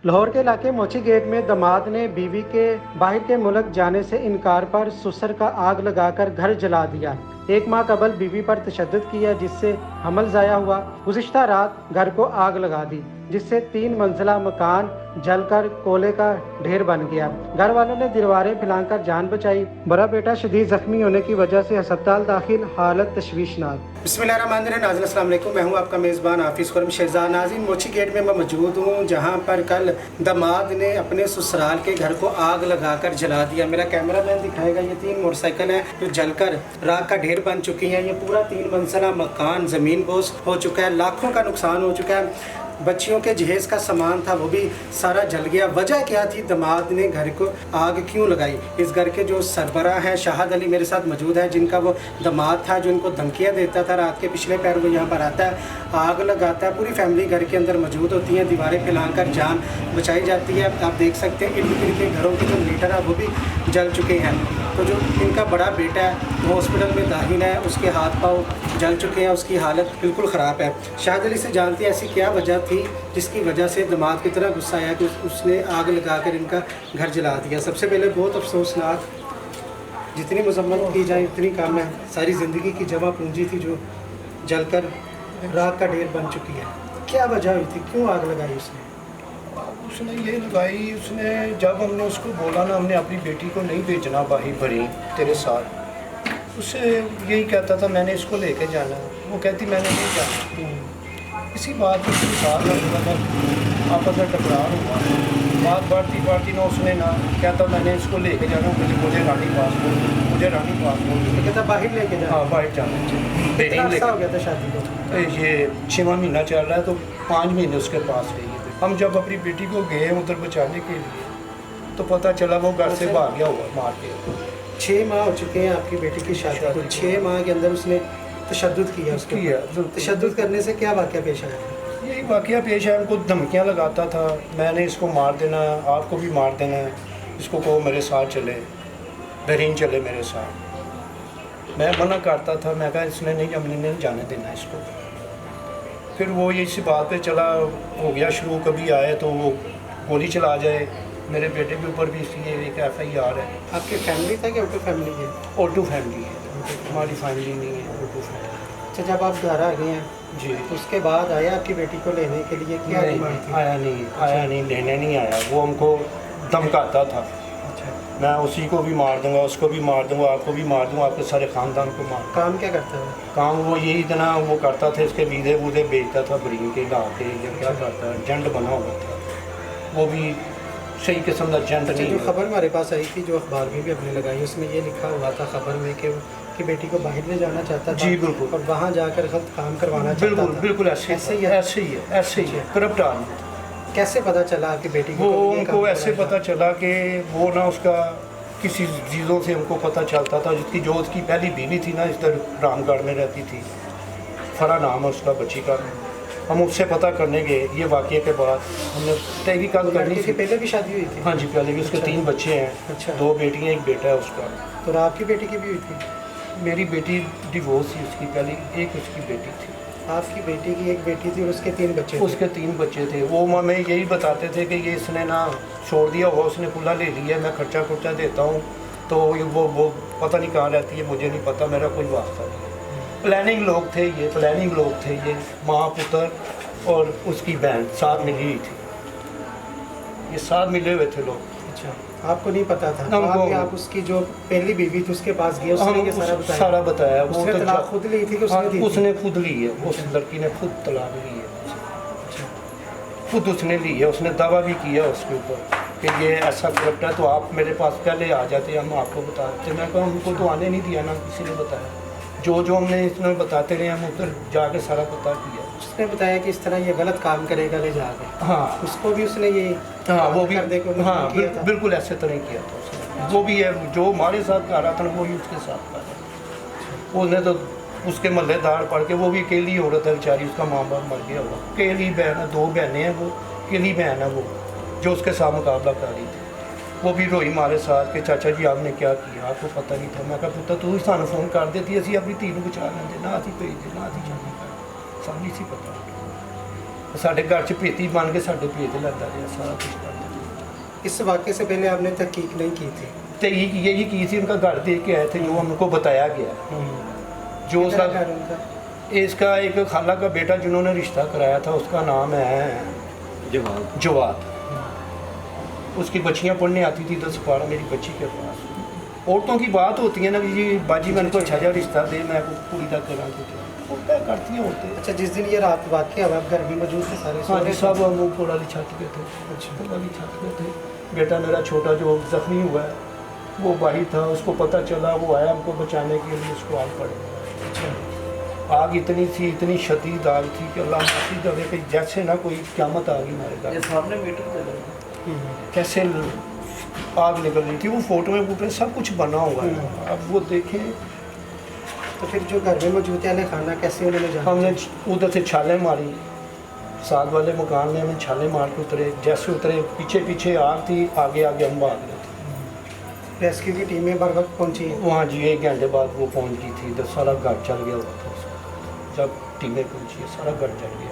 लाहौर के इलाके मोची गेट में दामाद ने बीवी के बाहर के मुल्क जाने से इनकार पर ससुर का आग लगाकर घर जला दिया। एक माह कबल बीवी पर तशद्दुद किया जिससे हमल ज़ाया हुआ। गुज़िश्ता रात घर को आग लगा दी जिससे 3 मंजिला मकान जलकर कोले का ढेर बन गया। घर वालों ने दीवारें फैलाकर जान बचाई। बड़ा बेटा शदीद जख्मी होने की वजह से अस्पताल दाखिल, हालत तशवीशनाक। बिस्मिल्लाहिर्रहमानिर्रहीम। नाज़रीन अस्सलाम वालेकुम, मैं हूं आपका मेज़बान हाफिज़ खुरम शहजाद। नाज़रीन, मोची गेट में मैं मौजूद हूं जहां पर कल दामाद ने अपने ससुराल के घर को आग लगाकर जला दिया। मेरा कैमरामैन दिखाएगा, ये 3 मोटरसाइकिल हैं जो जलकर राख का ढेर बन चुकी हैं। ये पूरा 3 मंजिला मकान ज़मीन बोस हो चुका है, लाखों का नुकसान हो चुका है। बच्चियों के जहेज़ का सामान था वो भी सारा जल गया। वजह क्या थी, दामाद ने घर को आग क्यों लगाई? इस घर के जो सरबराह हैं शाहद अली मेरे साथ मौजूद है, जिनका वो दामाद था जो इनको धमकियाँ देता था। रात के पिछले पैर वो यहाँ पर आता है, आग लगाता है। पूरी फैमिली घर के अंदर मौजूद होती है, दीवारें फैलाकर जान बचाई जाती है। आप देख सकते हैं इर्द गिर्द के घरों के जो मीटर है वो भी जल चुके हैं। तो जो इनका बड़ा बेटा है वो हॉस्पिटल में दाखिल है, उसके हाथ पाँव जल चुके हैं, उसकी हालत बिल्कुल ख़राब है। शाहद अली से जानते हैं ऐसी क्या वजह थी जिसकी वजह से दामाद को इतना गुस्सा आया कि उसने आग लगाकर इनका घर जला दिया। सबसे पहले बहुत अफसोसनाक, जितनी मजम्मत की जाए उतनी कम है। सारी ज़िंदगी की जमा पूंजी थी जो जलकर राख का ढेर बन चुकी है। क्या वजह हुई थी, क्यों आग लगाई उसने? उसने ये लगाई, उसने जब हमने उसको बोला ना हमने अपनी बेटी को नहीं भेजना बाहर भरी तेरे साथ, उससे यही कहता था मैंने इसको लेके जाना, वो कहती मैंने नहीं जाना। इसी बात पर उसके साथ ना आपस में टकरार हुआ। बात बढ़ती ना उसने ना कहता मैंने इसको लेके जाना, मुझे रानी पास बोल कहता बाहर लेके जाना। हाँ बाहर जाना चाहिए। कितना अर्सा हो गया था शादी को? तो ये 6वां महीना चल रहा है, तो 5 महीने उसके पास रही है। हम जब अपनी बेटी को गए उधर बचाने के लिए तो पता चला वो घर से भाग गया हुआ मार के। 6 माह हो चुके हैं आपकी बेटी की शादी को। 6 माह के अंदर उसने तशद्दुद किया उसके ऊपर। तशद्दुद करने से क्या वाक़या पेश आया? यही वाक़या पेश आया, उनको धमकियाँ लगाता था, मैंने इसको मार देना, आपको भी मार देना है, इसको कहो मेरे साथ चले, बहरीन चले मेरे साथ। मैं मना करता था, मैं कहा इसने नहीं, हमने नहीं जाने देना इसको। फिर वो इसी बात पे चला हो गया शुरू, कभी आए तो वो गोली चला जाए। मेरे बेटे के ऊपर भी इसलिए एक FIR है। आपकी फैमिली था कि ऑटो फैमिली है? ऑटो फैमिली है, हमारी फैमिली नहीं है, ऑटो फैमिली। अच्छा, जब आप घर आ गए हैं जी तो उसके बाद आया आपकी बेटी को लेने के लिए? क्या डिमांड थी? आया नहीं, लेने नहीं आया। वो हमको धमकाता था, अच्छा, मैं उसी को भी मार दूंगा, उसको भी मार दूंगा, आपको भी मार दूंगा, आपके सारे ख़ानदान को मार। काम क्या करता है? काम वो यही इतना वो करता था, इसके वीधे वूधे बेचता था, बरीन के ला के या क्या करता है, एजेंट बना हुआ था। वो भी सही किस्म का एजेंट नहीं। जो खबर हमारे पास आई थी, जो अखबार में भी अपने लगाई, उसमें ये लिखा हुआ था खबर में कि बेटी को बाहर ले जाना चाहता था। जी बिल्कुल। और वहाँ जाकर गलत काम करवाना चाहता था। बिल्कुल ऐसे ही है करप्ट आदमी। कैसे पता चला आपकी बेटी को? वो उनको ऐसे पता चला कि वो ना उसका किसी चीज़ों से हमको पता चलता था, जिसकी जो उसकी पहली बीवी थी ना इधर रामगढ़ में रहती थी, फरा नाम है उसका बच्ची का। हम उससे पता करने गए ये वाक़े के बाद, हमने तहकीकात करनी थी। पहले भी शादी हुई थी? हाँ जी, पहले भी। उसके 3 बच्चे हैं। अच्छा। 2 बेटियाँ, 1 बेटा है उसका। तो आपकी बेटी की भी हुई थी? मेरी बेटी डिवोर्स थी उसकी, पहले एक उसकी बेटी थी। आपकी बेटी की 1 बेटी थी और उसके 3 बच्चे थे? उसके 3 बच्चे थे। वो हमें यही बताते थे कि ये इसने ना छोड़ दिया हुआ, उसने खुला ले लिया, मैं खर्चा देता हूँ, तो वो पता नहीं कहाँ रहती है, मुझे नहीं पता, मेरा कोई वास्ता नहीं है। प्लानिंग लोग थे ये, माँ पुत्र और उसकी बहन साथ मिली हुई थी, ये साथ मिले हुए थे लोग। अच्छा, आपको नहीं पता था? हमको आप उसकी जो पहली बीवी थी उसके पास गए, उसने ये सारा बताया। वो उसने तो तलाक खुद ली थी कि उसने दी थी? उसने खुद ली है, उस लड़की ने खुद तलाक ली है, खुद उसने ली है। उसने दावा भी किया उसके ऊपर कि ये ऐसा करप्ट है, तो आप मेरे पास पहले आ जाते, हम आपको बता देते। मैं कहा हमको तो आने नहीं दिया ना किसी ने बताया, जो हमने इसमें बताते रहे, हम उधर जाके सारा पता किया। उसने बताया कि इस तरह ये गलत काम करेगा ले जाके। हाँ, उसको भी उसने ये वो भी करने को हाँ किया था? बिल्कुल ऐसे तरह किया था उसने। वो भी है जो हमारे साथ कर रहा था वो ही उसके साथ कर रहा था। उसने तो उसके मल्लेदार पढ़ के, वो भी अकेली औरत है बेचारी, उसका माँ बाप मर गया हुआ, अकेली बहन है, 2 बहनें हैं, वो अकेली बहन है वो जो उसके साथ मुकाबला कर रही थी। वो भी रोई हमारे साथ कि चाचा जी आपने क्या किया, आपको पता नहीं था। मैं कहा पुत्र तू ही सानू फोन कर देती, असी अपनी धी बचा लेंगे ना, असी भेज दे ना, असी जाने का सानू सी पता। साढ़े घर च पेती बन के साढ़े पेत लगा दिया सारा कुछ कर दिया। इस वाक़े से पहले आपने तहकीक नहीं की थी? तो यही की थी, उनका घर देख के आए थे जो हमको बताया गया। जो कितना उसका घर उनका? इसका एक खाला का बेटा जिन्होंने रिश्ता कराया था उसका नाम है जवाद। उसकी बच्चियाँ पढ़ने आती थी 10-12 मेरी बच्ची के पास। औरतों की बात होती है ना कि जी बाजी मैंने को अच्छा जा रिश्ता दे, मैं पूरी तक करा होता है, करती हैं औरतें। अच्छा, जिस दिन ये रात वाक़या हुआ आप घर में मौजूद थे सारे? हाँ जी, सब वो पूरा वाली छत पे थे। अच्छा। पूरा वाली छत पे थे। बेटा मेरा छोटा जो जख्मी हुआ है वो बाहर था, उसको पता चला, वो आया हमको बचाने के लिए, उसको आग पड़ गया। अच्छा। आग इतनी थी, इतनी शदीद आग थी कि अल्लाह माफ़ी दे कि जैसे ना कोई क़यामत आ गई हमारे घर। सामने मीटर कैसे आग निकल रही थी, वो फोटो में वोटो सब कुछ बना हुआ है। अब वो देखें। तो फिर जो घर में मौजूद है खाना कैसे उन्होंने जाना? हमने उधर से छाले मारी, साथ वाले मकान में हमें छाले मार के उतरे। जैसे उतरे पीछे पीछे आग थी, आगे आगे हम भाग रहे थे। रेस्क्यू की टीमें बर वक्त पहुँची? वहाँ जी 1 घंटे बाद वो पहुँच गई थी। इधर सारा घर चल गया हुआ था उसका। जब टीमें पहुँची सारा घर चल गया।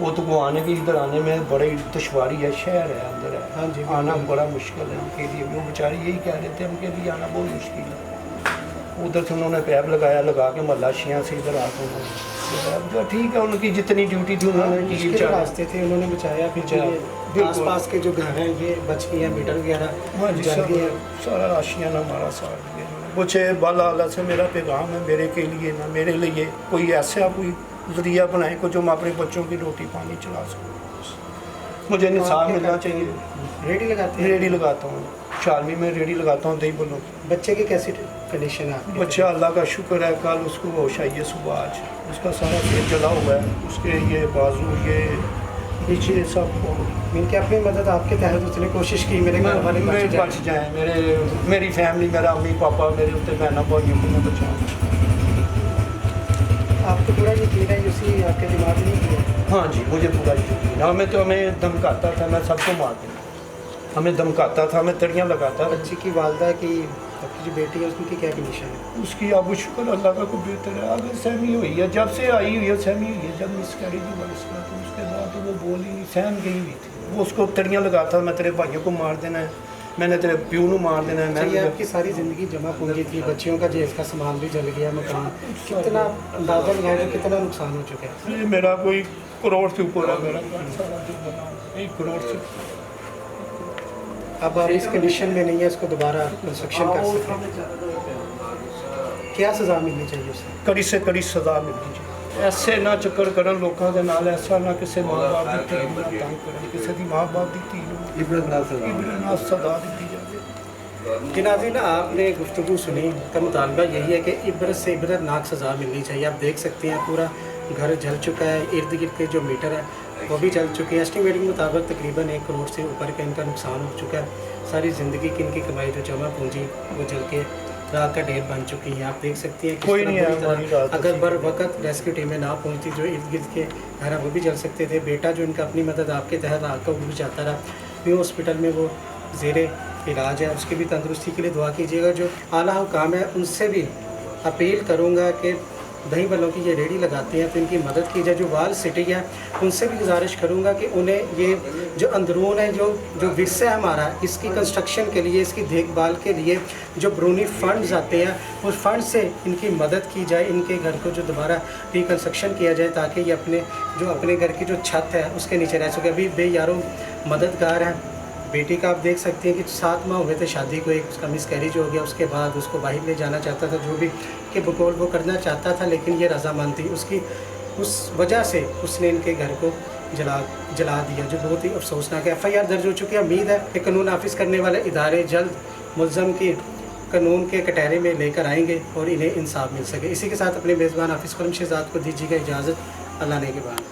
वो तो वो आने की इधर आने में बड़ी दुश्वारी है, शहर है अंदर है। हाँ जी, आना बड़ा मुश्किल है उनके लिए। वो बेचारी यही कह रहे थे हमके लिए आना बहुत मुश्किल है। उधर से उन्होंने पैप लगाया, लगा के मलाशियाँ से इधर आकर उन्होंने ठीक है, उनकी जितनी ड्यूटी थी उन्होंने की। मुश्किल रास्ते थे, उन्होंने बचाया। फिर बिल्कुल। आस पास के जो घर हैं ये बच गए हैं, मीटर वगैरह हाँ जी, जल गए हैं। सारा आशियाना हमारा साथ दिया। कुछ बाला अल्लाह से मेरा पैगाम है मेरे के लिए, ना मेरे लिए कोई ऐसा कोई ज़रिया बनाए को जो मैं अपने बच्चों की रोटी पानी चला सकूँ। मुझे इंसाफ मिलना चाहिए। रेडी लगाते हैं? रेडी लगाता हूँ, शालमी में रेडी लगाता हूँ। दही बोलो। बच्चे की कैसी कंडीशन है? बच्चा अल्लाह का शुक्र है, कल उसको होश आई है सुबह। आज उसका सारा पेट जला हुआ है, उसके ये बाजू ये पीछे सब। इनकी अपनी मदद आपके तहत उसने कोशिश की मेरे घर वाले बच जाए, मेरी फैमिली, मेरा अम्मी पापा, मेरे उत्ते बहना भाइयों को मैं बचाऊँ। आपको पूरा यकीन है उसी आपके दिमाग में नहीं किया? हाँ जी, मुझे पूरा यकीन है। हमें धमकाता था, मैं सबको मार दूँ। हमें धमकाता था, हमें तड़ियाँ लगाता था। बच्ची की वालदा की, आपकी जो बेटी है उसकी क्या कंडीशन है? उसकी अब शुक्र अल्लाह का को बेहतर है। अगर सहमी हुई है, जब से आई हुई है सहमी हुई है। जब मिसकैरेज हुआ इसका तो उसके बाद तो वो बोली नहीं, सहम गई हुई थी। वो उसको तड़ियाँ लगाता, मैं तेरे भाइयों को मार देना है, मैंने तेरे प्यू को मार देना है। ये आपकी सारी ज़िंदगी जमा पूंजी थी, बच्चियों का जेल का सामान भी जल गया, मकान कितना अंदाजा लगाया जो कितना नुकसान हो चुका है? ये मेरा कोई करोड़ से ऊपर है मेरा घर सारा जो बना, 1 करोड़ से। अब आप इस कंडीशन में नहीं है, इसको दोबारा कंस्ट्रक्शन कर सकते हैं। क्या सज़ा मिलनी चाहिए उसे? कड़ी से कड़ी सज़ा मिलनी चाहिए। ऐसे ना चक्कर करन लोगों के नाल, ऐसा ना किसी माँ बाप की धी नूं ना तंग करन, किसी की माँ बाप की धी नूं इबरत नाल सज़ा दी जाए। कि नाज़रीन, आपने गुफ्तगू सुनी का मुतालबा यही है कि इबरत से इबरतनाक सज़ा मिलनी चाहिए। आप देख सकते हैं पूरा घर जल चुका है, इर्द गिर्द के जो मीटर है वो भी जल चुके हैं। एस्टिमेटिंग के मुताबिक तकरीबन 1 करोड़ से ऊपर का इनका नुकसान हो चुका है। सारी ज़िंदगी की इनकी कमाई जो जमा पूंजी वो जल के राख का ढेर बन चुकी है। आप देख सकते हैं कोई नहीं है। अगर बर वक्त रेस्क्यू टीमें ना पहुंचती, जो इर्द गिर्द के घर हैं वो भी जल सकते थे। बेटा जो इनका अपनी मदद आपके तहत आकर वो भी चाहता रहा, न्यू हॉस्पिटल में वो ज़ेरे इलाज है, उसकी भी तंदुरुस्ती के लिए दुआ कीजिएगा। जो आला हुकाम है उनसे भी अपील करूँगा कि दही बलों की ये रेडी लगाते हैं तो इनकी मदद की जाए। जो वाल सिटी है उनसे भी गुजारिश करूँगा कि उन्हें ये जो अंदरून है, जो विरसा है हमारा, इसकी कंस्ट्रक्शन के लिए, इसकी देखभाल के लिए जो बैरूनी फंड्स आते हैं उस फंड से इनकी मदद की जाए। इनके घर को जो दोबारा रिकन्स्ट्रक्शन किया जाए ताकि ये अपने घर की जो छत है उसके नीचे रह सके। अभी बेयारों मददगार हैं। बेटी का आप देख सकते हैं कि 7 माह हुए थे शादी को, एक उसका मिसकैरेज हो गया, उसके बाद उसको बाहर ले जाना चाहता था, जो भी के बकौल वो करना चाहता था, लेकिन ये रजामंद थी उसकी। उस वजह से उसने इनके घर को जला दिया, जो बहुत ही अफसोसनाक है। FIR दर्ज हो चुकी है। उम्मीद है कि कानून नाफिज करने वाले इदारे जल्द मुल्ज़म की कानून के कटहरे में लेकर आएंगे और इन्हें इंसाफ मिल सके। इसी के साथ अपने मेज़बान हाफिज़ खुर्रम शहज़ाद को दीजिएगा इजाज़त। अल्लाह ने के बाद।